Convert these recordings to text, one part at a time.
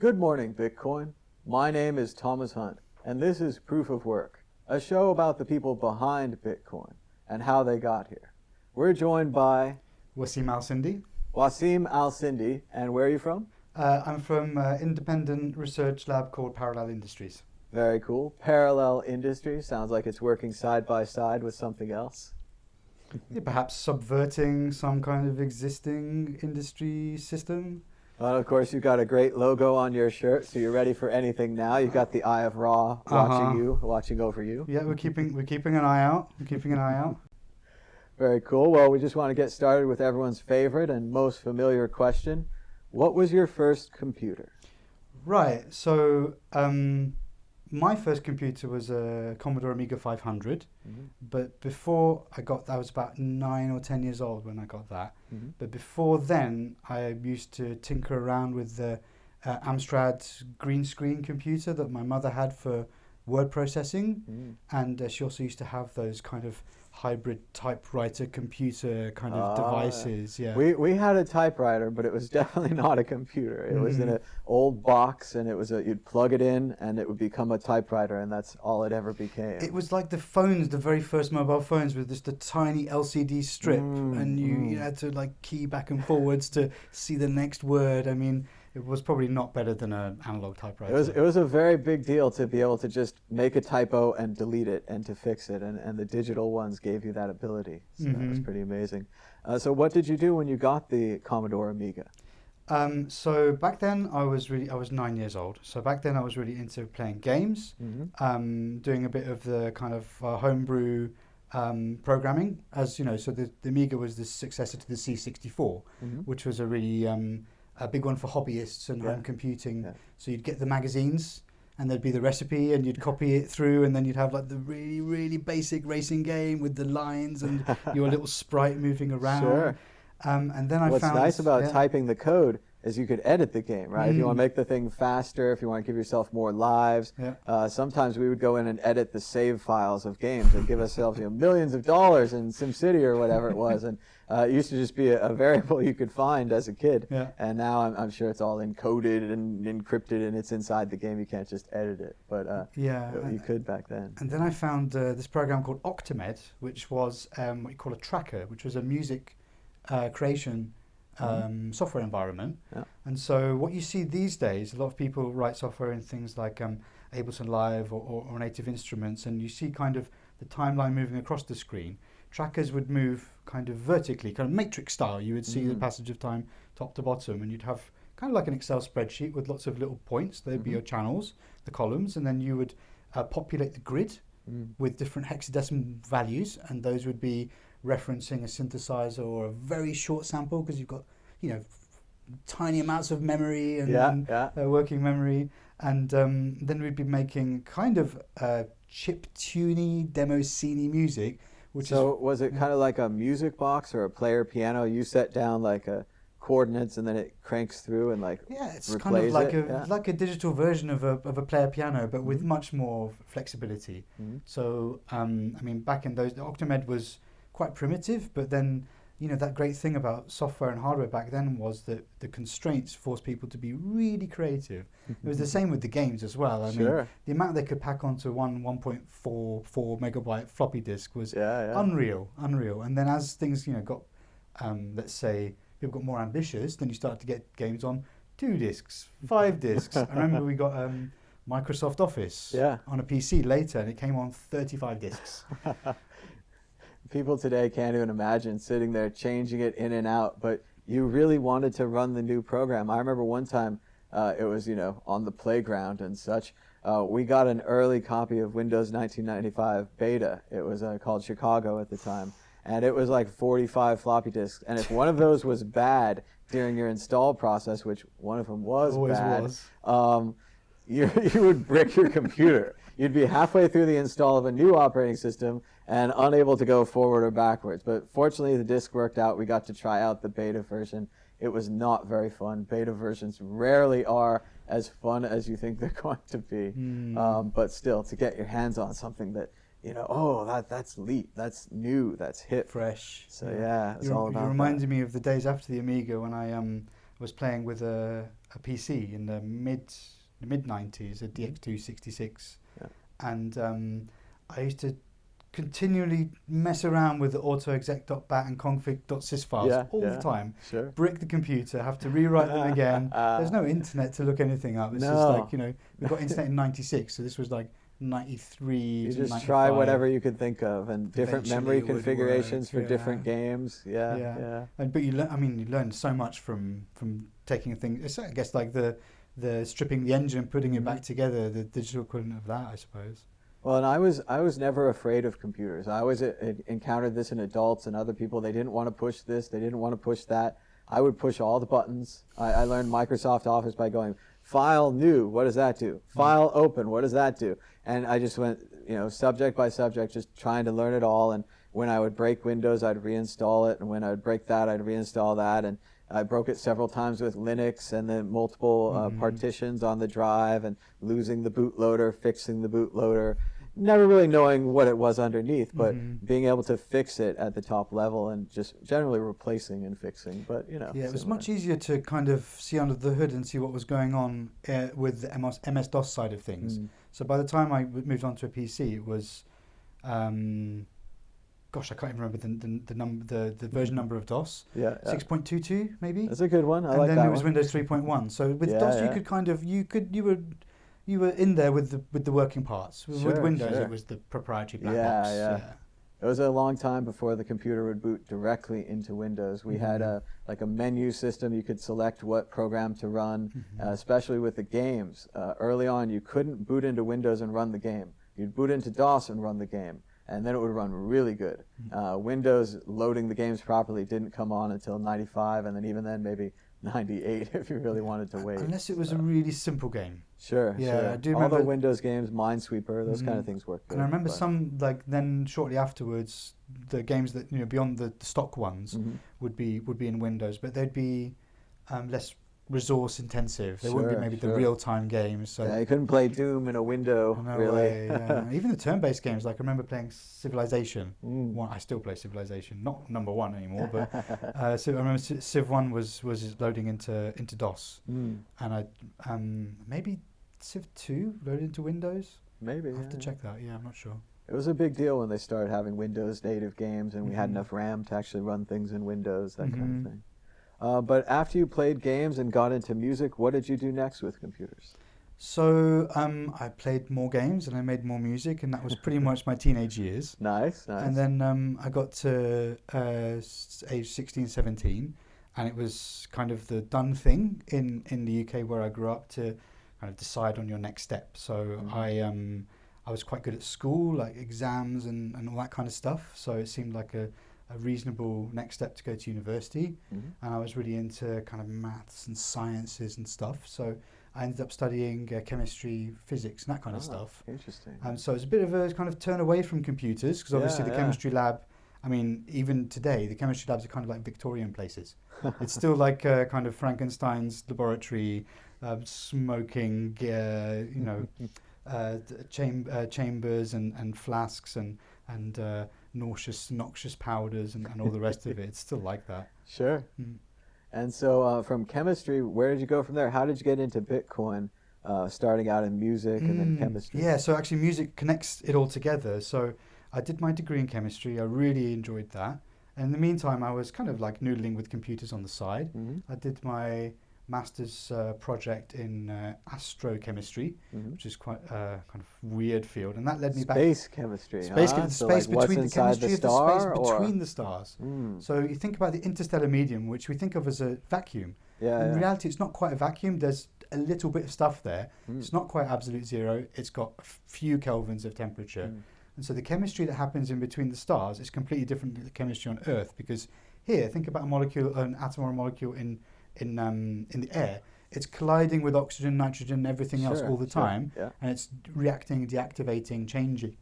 Good morning, Bitcoin. My name is Thomas Hunt, and this is Proof of Work, a show about the people behind Bitcoin and how they got here. We're joined by Wassim Alsindi. Wassim Alsindi, and where are you from? I'm from an independent research lab called Parallel Industries. Very cool. Parallel Industries sounds like it's working side by side with something else. Yeah, perhaps subverting some kind of existing industry system. Well, of course, you've got a great logo on your shirt, so you're ready for anything now. You've got the Eye of Ra watching over you. Yeah, we're keeping an eye out. We're keeping an eye out. Very cool. Well, we just want to get started with everyone's favorite and most familiar question. What was your first computer? Right. So my first computer was a Commodore Amiga 500. Mm-hmm. But before I was about 9 or 10 years old when I got that. Mm-hmm. But before then, I used to tinker around with the Amstrad green screen computer that my mother had for word processing. Mm-hmm. And she also used to have those kind of hybrid typewriter computer kind of devices. Yeah. We had a typewriter, but it was definitely not a computer. It was in an old box, and you'd plug it in, and it would become a typewriter, and that's all it ever became. It was like the phones, the very first mobile phones, with just a tiny LCD strip, and you had to like key back and forwards to see the next word. I mean, it was probably not better than an analog typewriter. It was a very big deal to be able to just make a typo and delete it and to fix it, and the digital ones gave you that ability. So that was pretty amazing. So what did you do when you got the Commodore Amiga? So back then I was 9 years old. So back then I was really into playing games, doing a bit of the kind of homebrew programming, as you know. So the Amiga was the successor to the C64, which was a really a big one for hobbyists and home computing. Yeah. So you'd get the magazines, and there'd be the recipe, and you'd copy it through, and then you'd have like the really, really basic racing game with the lines and your little sprite moving around. Sure. And then What's nice about typing the code is you could edit the game, right? If you want to make the thing faster, if you want to give yourself more lives. Sometimes we would go in and edit the save files of games and give ourselves millions of dollars in SimCity or whatever it was. And it used to just be a variable you could find as a kid. Yeah. And now I'm sure it's all encoded and encrypted, and it's inside the game. You can't just edit it. But you could back then. And then I found this program called Octamed, which was what you call a tracker, which was a music creation software environment. Yeah. And so what you see these days, a lot of people write software in things like Ableton Live or Native Instruments, and you see kind of the timeline moving across the screen. Trackers would move kind of vertically, kind of matrix style. You would see the passage of time top to bottom, and you'd have kind of like an Excel spreadsheet with lots of little points. There'd be your channels, the columns, and then you would populate the grid with different hexadecimal values, and those would be referencing a synthesizer or a very short sample, because you've got tiny amounts of memory and working memory, and then we'd be making kind of chip-tuney, demo-scene music. Was it kind of like a music box or a player piano? You set down like a coordinates and then it cranks through and it's kind of like a digital version of a player piano, but with much more flexibility. So I mean, back in those, the Octamed was quite primitive, but then that great thing about software and hardware back then was that the constraints forced people to be really creative. It was the same with the games as well. I mean, the amount they could pack onto one 1.44 megabyte floppy disk was unreal. And then as things got, let's say, people got more ambitious, then you started to get games on 2 disks, 5 disks. I remember we got Microsoft Office on a PC later, and it came on 35 disks. People today can't even imagine sitting there changing it in and out, but you really wanted to run the new program. I remember one time it was on the playground and such. We got an early copy of Windows 1995 beta. It was called Chicago at the time, and it was like 45 floppy disks. And if one of those was bad during your install process, which one of them was you would brick your computer. You'd be halfway through the install of a new operating system and unable to go forward or backwards. But fortunately, the disk worked out. We got to try out the beta version. It was not very fun. Beta versions rarely are as fun as you think they're going to be. But still, to get your hands on something that, that's leap, that's new, that's hip. Fresh. So it's all about You reminded me of the days after the Amiga when was playing with a PC in the mid 90s, a DX266, and I used to continually mess around with the autoexec.bat and config.sys files all the time. Sure. Brick the computer, have to rewrite them again. There's no internet to look anything up. It's just like, we got internet in 96, so this was like 93 you to just 95. try whatever you could think of, and different Eventually memory configurations work, for different games. But you learn so much from taking things. It's, I guess, like the stripping the engine, putting it back together, the digital equivalent of that, I suppose. Well, and I was never afraid of computers. I always encountered this in adults and other people. They didn't want to push this, they didn't want to push that. I would push all the buttons. I learned Microsoft Office by going, File new, what does that do? File open, what does that do? And I just went, subject by subject, just trying to learn it all. And when I would break Windows, I'd reinstall it. And when I would break that, I'd reinstall that. And I broke it several times with Linux, and then multiple partitions on the drive, and losing the bootloader, fixing the bootloader. Never really knowing what it was underneath, but being able to fix it at the top level, and just generally replacing and fixing. But yeah, it was much easier to kind of see under the hood and see what was going on with the MS-DOS side of things. So by the time I moved on to a PC, it was, gosh, I can't even remember the version number of DOS. 6.22 maybe. That's a good one. I like that one. And then it was Windows 3.1. So with DOS, you could kind of you were in there with the working parts. With Windows, it was the proprietary black box. It was a long time before the computer would boot directly into Windows. We had a menu system. You could select what program to run, especially with the games. Early on, you couldn't boot into Windows and run the game. You'd boot into DOS and run the game, and then it would run really good. Windows loading the games properly didn't come on until 95, and then even then maybe 98 if you really wanted to wait. Unless it was a really simple game. Sure. I do remember all the Windows games, Minesweeper, those kind of things work good. And I remember some, then shortly afterwards, the games that beyond the stock ones would be in Windows, but they'd be less resource intensive. They wouldn't be maybe the real time games. So you couldn't play Doom in a window, really. Even the turn based games, like I remember playing Civilization. I still play Civilization, not number one anymore, but so I remember Civ 1 was loading into DOS, and I maybe Civ 2 loaded into Windows. Maybe. I'll have to check that. I'm not sure. It was a big deal when they started having Windows native games, and we had enough RAM to actually run things in Windows, that kind of thing. But after you played games and got into music, what did you do next with computers? So I played more games and I made more music, and that was pretty much my teenage years. Nice. And then I got to age 16, 17, and it was kind of the done thing in the UK where I grew up to kind of decide on your next step. So I was quite good at school, like exams and all that kind of stuff. So it seemed like a reasonable next step to go to university, and I was really into kind of maths and sciences and stuff, so I ended up studying chemistry, physics and that kind of stuff. Interesting. So it's a bit of a kind of turn away from computers, because obviously the chemistry lab, I mean, even today the chemistry labs are kind of like Victorian places. It's still like kind of Frankenstein's laboratory, smoking chambers and flasks and noxious powders and all the rest of it. It's still like that. Sure. And so from chemistry, where did you go from there? How did you get into Bitcoin, starting out in music and then chemistry? Yeah, so actually music connects it all together. So I did my degree in chemistry. I really enjoyed that. And in the meantime, I was kind of like noodling with computers on the side. I did my master's project in astrochemistry, which is quite a kind of weird field, and that led me space chemistry. Space between the chemistry of the space between the stars. So you think about the interstellar medium, which we think of as a vacuum. In reality, it's not quite a vacuum. There's a little bit of stuff there. It's not quite absolute zero. It's got a few kelvins of temperature. And so the chemistry that happens in between the stars is completely different to the chemistry on Earth, because here, think about a molecule, an atom or a molecule in the air. It's colliding with oxygen, nitrogen, everything else all the time, and it's reacting, deactivating, changing.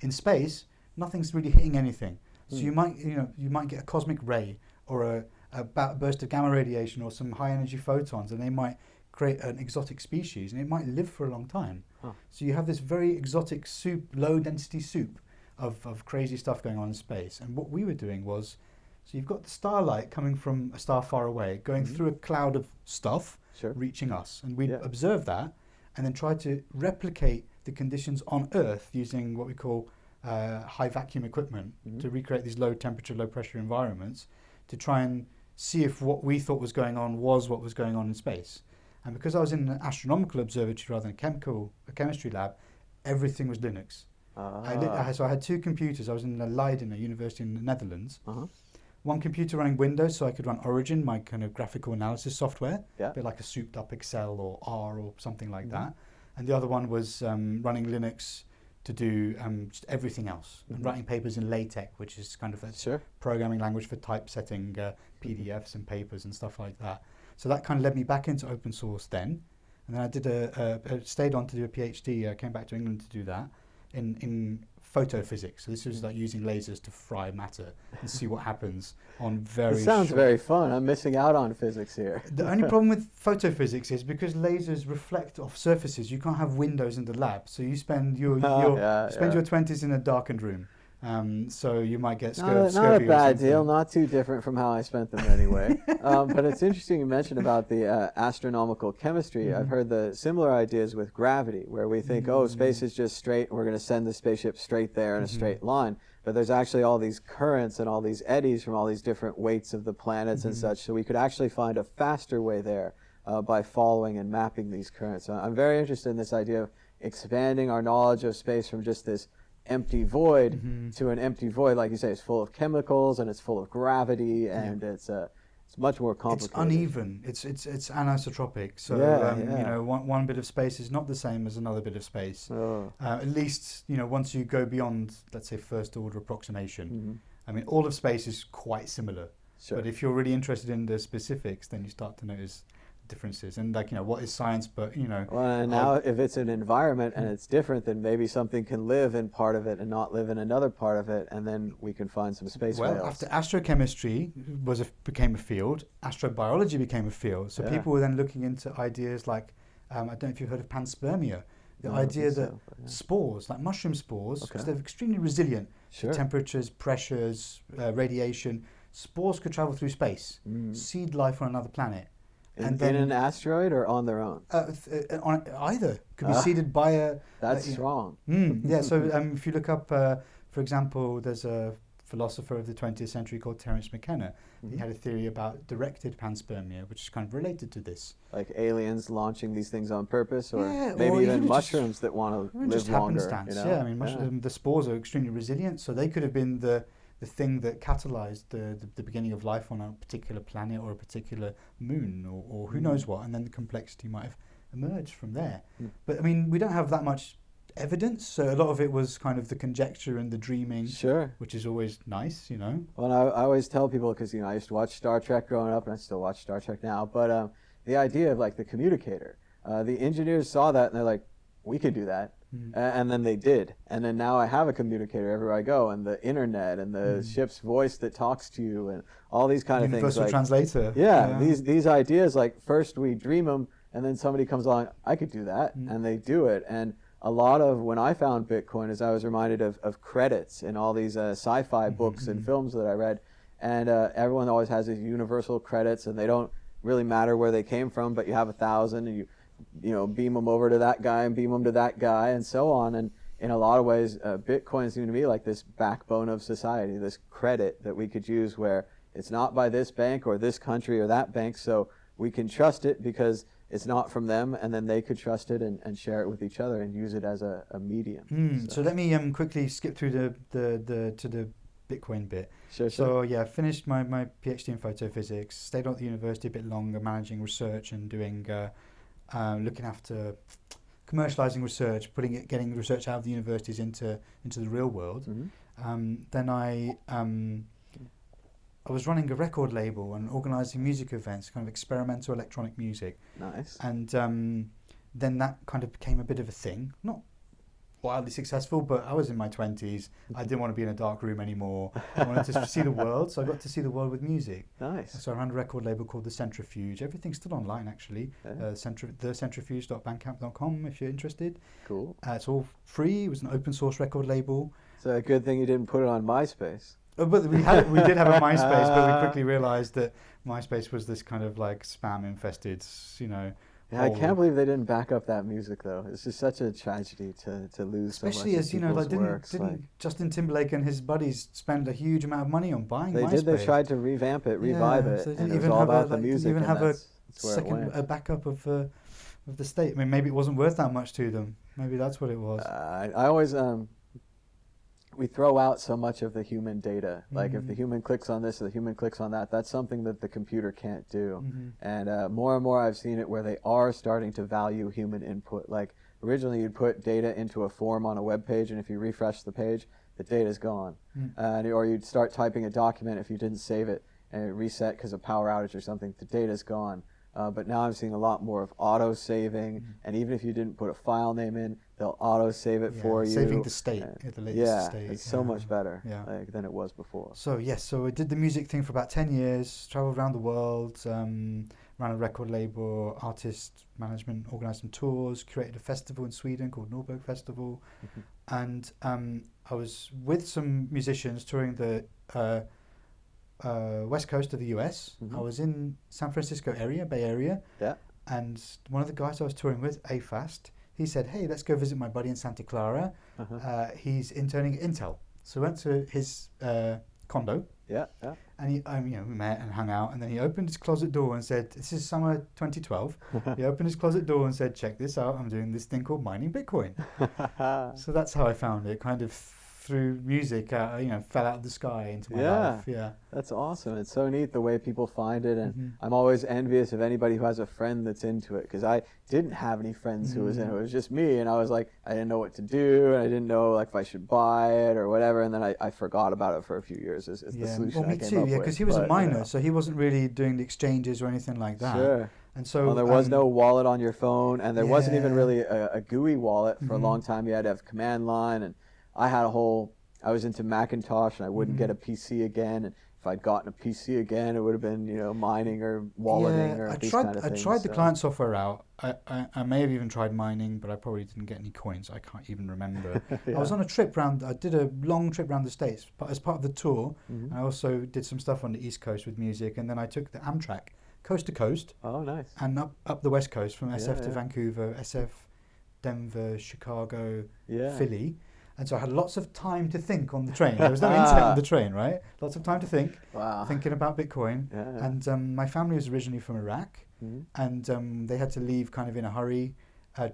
In space, nothing's really hitting anything. So you might get a cosmic ray or a burst of gamma radiation or some high energy photons, and they might create an exotic species, and it might live for a long time. So you have this very exotic soup, low density soup of crazy stuff going on in space. And what we were doing was So you've got the starlight coming from a star far away, going through a cloud of stuff, reaching us. And we observe that and then try to replicate the conditions on Earth using what we call high vacuum equipment to recreate these low temperature, low pressure environments to try and see if what we thought was going on was what was going on in space. And because I was in an astronomical observatory rather than a chemistry lab, everything was Linux. So I had two computers. I was in Leiden, a university in the Netherlands. One computer running Windows, so I could run Origin, my kind of graphical analysis software, a bit like a souped up Excel or R or something like that. And the other one was running Linux to do just everything else, and writing papers in LaTeX, which is kind of a programming language for typesetting PDFs and papers and stuff like that. So that kind of led me back into open source then. And then I did stayed on to do a PhD. I came back to England to do that in photophysics. So this was like using lasers to fry matter and see what happens on very. It sounds very fun. I'm missing out on physics here. The only problem with photophysics is because lasers reflect off surfaces, you can't have windows in the lab. So you spend your 20s in a darkened room. So you might get scurvy. Not a bad deal, not too different from how I spent them anyway. But it's interesting you mentioned about the astronomical chemistry. I've heard the similar ideas with gravity, where we think, oh, space is just straight, we're going to send the spaceship straight there in a straight line. But there's actually all these currents and all these eddies from all these different weights of the planets and such, so we could actually find a faster way there by following and mapping these currents. So I'm very interested in this idea of expanding our knowledge of space from just this empty void to an empty void, like you say, it's full of chemicals and it's full of gravity, and it's much more complicated. It's uneven. It's anisotropic. So you know, one bit of space is not the same as another bit of space. At least once you go beyond, let's say, first order approximation. I mean, all of space is quite similar. But if you're really interested in the specifics, then you start to notice differences. And what is science? But well, and now if it's an environment and it's different, then maybe something can live in part of it and not live in another part of it, and then we can find some space whales. After astrochemistry became a field, astrobiology became a field. So people were then looking into ideas like I don't know if you've heard of panspermia, the idea that spores, like mushroom spores, because they're extremely resilient to temperatures, pressures, radiation, spores could travel through space, seed life on another planet. In an asteroid or on their own? On either. Could be seeded by a... That's strong. So if you look up, for example, there's a philosopher of the 20th century called Terence McKenna. He had a theory about directed panspermia, which is kind of related to this. Like aliens launching these things on purpose, or maybe even mushrooms that want to live just longer. Happenstance. I mean, the spores are extremely resilient, so they could have been the thing that catalyzed the beginning of life on a particular planet or a particular moon or who knows what, and then the complexity might have emerged from there. But I mean, we don't have that much evidence, so a lot of it was kind of the conjecture and the dreaming, which is always nice, Well, I always tell people, because I used to watch Star Trek growing up, and I still watch Star Trek now, but the idea of like the communicator, the engineers saw that and they're like, we could do that. And then they did. And then now I have a communicator everywhere I go, and the internet and the ship's voice that talks to you and all these kind of things. Universal translator. These ideas, like first we dream them and then somebody comes along, I could do that, and they do it. And a lot of when I found Bitcoin is I was reminded of credits in all these sci-fi books and films that I read. And everyone always has these universal credits, and they don't really matter where they came from, but you have 1,000 and you beam them over to that guy and beam them to that guy and so on. And in a lot of ways, Bitcoin seems to me like this backbone of society, this credit that we could use where it's not by this bank or this country or that bank, so we can trust it because it's not from them, and then they could trust it and share it with each other and use it as a medium. So let me quickly skip through to the Bitcoin bit. So I finished my PhD in photophysics, stayed on at the university a bit longer, managing research and doing looking after commercializing research, getting research out of the universities into the real world. Then I was running a record label and organizing music events, kind of experimental electronic music. Nice. And then that kind of became a bit of a thing. Not wildly successful, but I was in my 20s. I didn't want to be in a dark room anymore. I wanted to see the world, so I got to see the world with music. Nice. So I ran a record label called The Centrifuge. Everything's still online, actually. thecentrifuge.bandcamp.com if you're interested. Cool. It's all free. It was an open source record label. It's a good thing you didn't put it on MySpace. But we did have a MySpace, but we quickly realized that MySpace was this kind of like spam infested, you know. Yeah, I can't believe they didn't back up that music though. It's just such a tragedy to lose Especially so much as, you know, like didn't Justin Timberlake and his buddies spend a huge amount of money on buying MySpace? They did. They tried to revamp it, revive it, so and it was all about the music. Even have that's where it went. a backup of the state. I mean, maybe it wasn't worth that much to them. Maybe that's what it was. I always we throw out so much of the human data. Like if the human clicks on this or the human clicks on that, that's something that the computer can't do. And more and more I've seen it where they are starting to value human input. Like originally you'd put data into a form on a web page, and if you refresh the page, the data's gone. Or you'd start typing a document, if you didn't save it and it reset because of power outage or something, the data's gone. But now I'm seeing a lot more of auto-saving, and even if you didn't put a file name in, they'll auto-save it for you. Saving the state, the latest state. It's so much better than it was before. So yes, so I did the music thing for about 10 years, traveled around the world, ran a record label, artist management, organised some tours, curated a festival in Sweden called Norberg Festival, and I was with some musicians touring the west coast of the US. I was in San Francisco area, Bay Area, and one of the guys I was touring with, AFAST, he said, hey, let's go visit my buddy in Santa Clara. He's interning at Intel. So we went to his condo, and he, we met and hung out, and then he opened his closet door and said, this is summer 2012, he opened his closet door and said, check this out, I'm doing this thing called mining Bitcoin. So that's how I found it, kind of through music, fell out of the sky into my life. Yeah, that's awesome. It's so neat the way people find it, and I'm always envious of anybody who has a friend that's into it, because I didn't have any friends who was in it. It was just me, and I was like, I didn't know what to do, and I didn't know like if I should buy it or whatever, and then I forgot about it for a few years. Is the solution well, me I came too, up with. because he was a miner, so he wasn't really doing the exchanges or anything like that. Sure. And so there was no wallet on your phone, and there wasn't even really a GUI wallet for a long time. You had to have command line, and I was into Macintosh, and I wouldn't get a PC again. And if I'd gotten a PC again, it would have been, mining or walleting or these kind of things. I tried the client software out. I may have even tried mining, but I probably didn't get any coins. I can't even remember. I was on a trip I did a long trip around the States as part of the tour. And I also did some stuff on the East Coast with music. And then I took the Amtrak coast to coast. Oh, nice. And up the West Coast from SF to Vancouver, SF, Denver, Chicago, Philly. And so I had lots of time to think on the train. There was no internet on the train, right? Lots of time to think, thinking about Bitcoin. And my family was originally from Iraq, and they had to leave kind of in a hurry,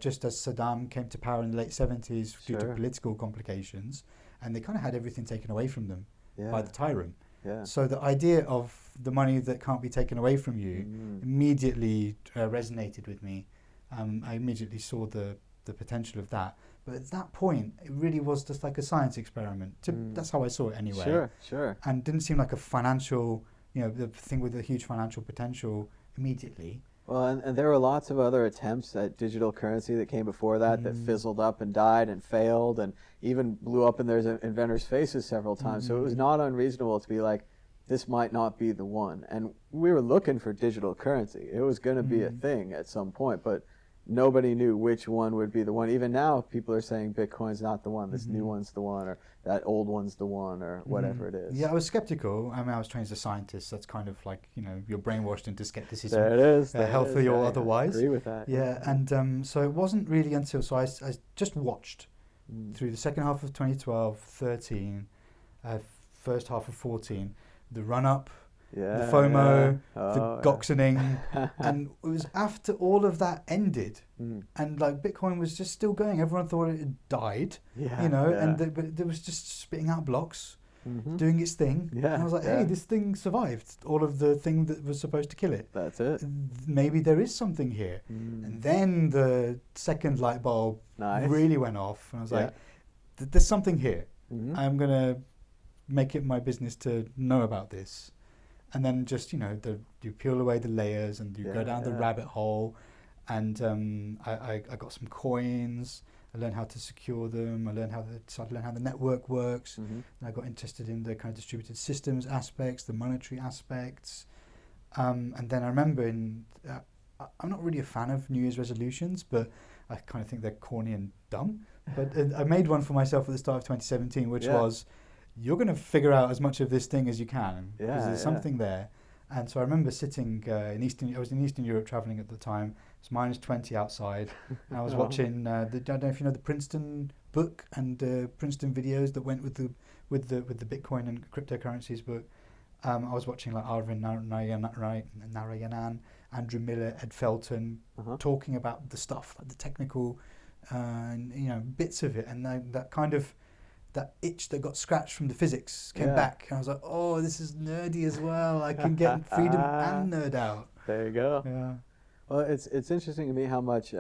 just as Saddam came to power in the late 70s due to political complications. And they kind of had everything taken away from them by the Tyrum. So the idea of the money that can't be taken away from you immediately resonated with me. I immediately saw the potential of that. But at that point, it really was just like a science experiment. That's how I saw it anyway. Sure. And didn't seem like a financial, the thing with a huge financial potential immediately. Well, and there were lots of other attempts at digital currency that came before that fizzled up and died and failed and even blew up in their inventors' faces several times. So it was not unreasonable to be like, this might not be the one. And we were looking for digital currency. It was going to be a thing at some point, but nobody knew which one would be the one. Even now, people are saying Bitcoin's not the one, this new one's the one, or that old one's the one, or whatever it is. Yeah, I was skeptical. I mean, I was trained as a scientist. That's kind of like, you're brainwashed into skepticism. There it is. Healthy or otherwise. I agree with that. Yeah, and so it wasn't really until, I just watched through the second half of 2012, 13, first half of 14, the run-up, the FOMO, the goxening, and it was after all of that ended, and like Bitcoin was just still going. Everyone thought it had died, but it was just spitting out blocks, doing its thing. And I was like, hey, this thing survived all of the thing that was supposed to kill it. That's it. Maybe there is something here. And then the second light bulb really went off, and I was like, there's something here. I'm gonna make it my business to know about this. And then just, you peel away the layers and you go down the rabbit hole. And I got some coins. I learned how to secure them. I started to learn how the network works. And I got interested in the kind of distributed systems aspects, the monetary aspects. And then I remember I'm not really a fan of New Year's resolutions, but I kind of think they're corny and dumb. But I made one for myself at the start of 2017, which was, you're going to figure out as much of this thing as you can, because Yeah, there's yeah. something there. And so I remember sitting I was in Eastern Europe traveling at the time. It's minus 20 outside. And I was watching, I don't know if you know the Princeton book and Princeton videos that went with the Bitcoin and cryptocurrencies book. I was watching like Arvind Narayanan, Andrew Miller, Ed Felton, talking about the stuff, like the technical, bits of it, and that kind of that itch that got scratched from the physics came back, and I was like, oh, this is nerdy as well. I can get freedom and nerd out. There you go. Yeah. Well, it's interesting to me how much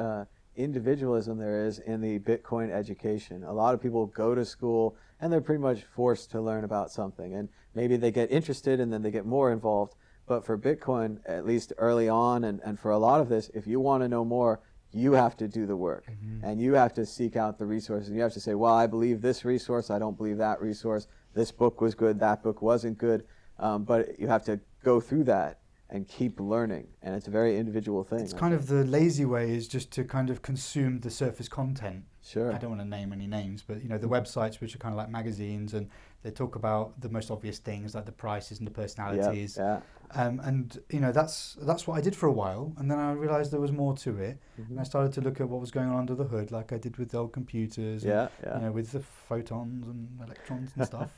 individualism there is in the Bitcoin education. A lot of people go to school and they're pretty much forced to learn about something, and maybe they get interested and then they get more involved. But for Bitcoin, at least early on, and for a lot of this, if you want to know more, you have to do the work, and you have to seek out the resources. You have to say, well, I believe this resource, I don't believe that resource. This book was good, that book wasn't good. But you have to go through that and keep learning, and it's a very individual thing. It's kind of the lazy way is just to kind of consume the surface content. Sure. I don't want to name any names, but the websites which are kind of like magazines, and they talk about the most obvious things like the prices and the personalities. Yeah. And that's what I did for a while, and then I realized there was more to it, and I started to look at what was going on under the hood, like I did with the old computers, and, with the photons and electrons and stuff.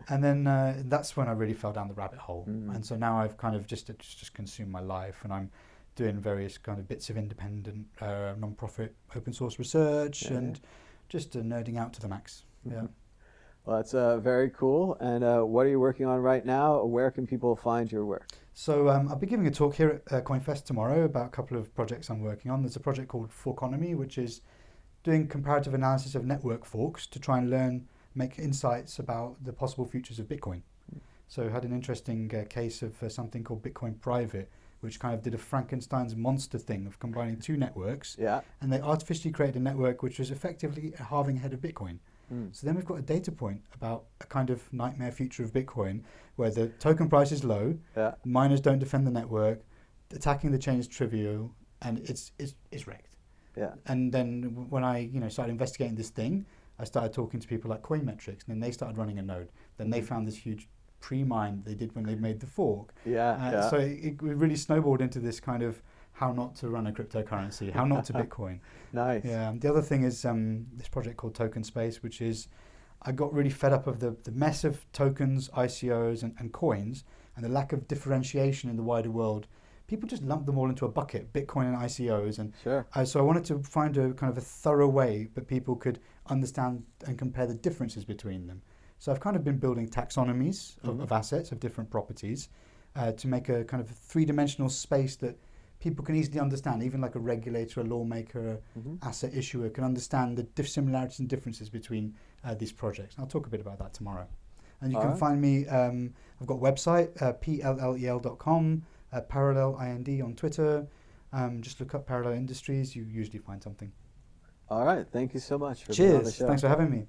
And then that's when I really fell down the rabbit hole. And so now I've kind of just consumed my life, and I'm doing various kind of bits of independent, non-profit, open source research, and just nerding out to the max. Yeah. Well, that's very cool. And what are you working on right now? Where can people find your work? So I'll be giving a talk here at CoinFest tomorrow about a couple of projects I'm working on. There's a project called Forkonomy, which is doing comparative analysis of network forks to try and make insights about the possible futures of Bitcoin. So I had an interesting case of something called Bitcoin Private, which kind of did a Frankenstein's monster thing of combining two networks. Yeah. And they artificially created a network which was effectively a halving ahead of Bitcoin. So then we've got a data point about a kind of nightmare future of Bitcoin where the token price is low, miners don't defend the network, attacking the chain is trivial, and it's wrecked. Yeah. And then when I started investigating this thing, I started talking to people like Coinmetrics, and then they started running a node. Then they found this huge pre-mine they did when they made the fork. So it really snowballed into this kind of how not to run a cryptocurrency, how not to Bitcoin. Nice. Yeah. The other thing is this project called Token Space, which is I got really fed up of the mess of tokens, ICOs, and coins, and the lack of differentiation in the wider world. People just lump them all into a bucket, Bitcoin and ICOs. And so I wanted to find a kind of a thorough way that people could understand and compare the differences between them. So I've kind of been building taxonomies of assets, of different properties, to make a kind of three-dimensional space that people can easily understand. Even like a regulator, a lawmaker, asset issuer can understand the similarities and differences between these projects. And I'll talk a bit about that tomorrow. And you can find me, I've got a website, plel.com, Parallel IND on Twitter. Just look up Parallel Industries, you usually find something. All right, thank you so much for being on the show. Thanks for having me.